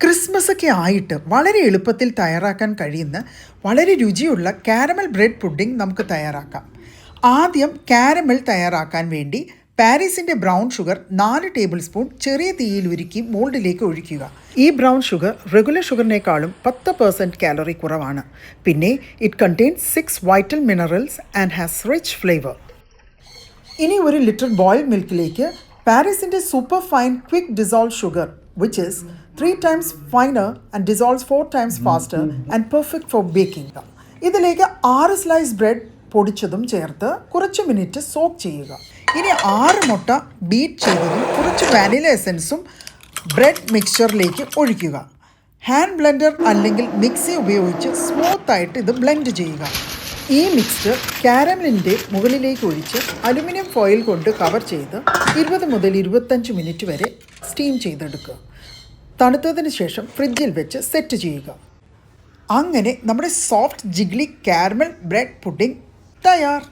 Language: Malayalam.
ക്രിസ്മസ് ഒക്കെ ആയിട്ട് വളരെ എളുപ്പത്തിൽ തയ്യാറാക്കാൻ കഴിയുന്ന വളരെ രുചിയുള്ള കാരമൽ ബ്രെഡ് പുഡിംഗ് നമുക്ക് തയ്യാറാക്കാം. ആദ്യം കാരമൽ തയ്യാറാക്കാൻ വേണ്ടി പാരീസിൻ്റെ ബ്രൗൺ ഷുഗർ 4 ടേബിൾ സ്പൂൺ ചെറിയ തീയിൽ ഉരുക്കി മോൾഡിലേക്ക് ഒഴിക്കുക. ഈ ബ്രൗൺ ഷുഗർ റെഗുലർ ഷുഗറിനേക്കാളും 10% കാലറി കുറവാണ്. പിന്നെ it contains 6 vital minerals and has rich flavour. ഇനി 1 ലിറ്റർ ബോയിൽഡ് മിൽക്കിലേക്ക് പാരീസിൻ്റെ super fine quick dissolve sugar which is 3 times finer and dissolves 4 times faster and perfect for baking. ഇതിലേക്ക് 6 സ്ലൈസ് ബ്രെഡ് പൊടിച്ചതും ചേർത്ത് കുറച്ച് മിനിറ്റ് സോക്ക് ചെയ്യുക. ഇനി 6 മുട്ട ബീറ്റ് ചെയ്തതും കുറച്ച് വാനില എസൻസും ബ്രെഡ് മിക്സ്ചറിലേക്ക് ഒഴിക്കുക. ഹാൻഡ് ബ്ലെൻഡർ അല്ലെങ്കിൽ മിക്സി ഉപയോഗിച്ച് സ്മൂത്തായിട്ട് ഇത് ബ്ലെൻഡ് ചെയ്യുക. ഈ മിക്സ്ചർ കാരമലിൻ്റെ മുകളിലേക്ക് ഒഴിച്ച് അലുമിനിയം ഫോയിൽ കൊണ്ട് കവർ ചെയ്ത് 20 മുതൽ 25 മിനിറ്റ് വരെ സ്റ്റീം ചെയ്തെടുക്കുക. തണുത്തതിന് ശേഷം ഫ്രിഡ്ജിൽ വെച്ച് സെറ്റ് ചെയ്യുക. അങ്ങനെ നമ്മുടെ soft jiggly caramel bread pudding തയ്യാർ.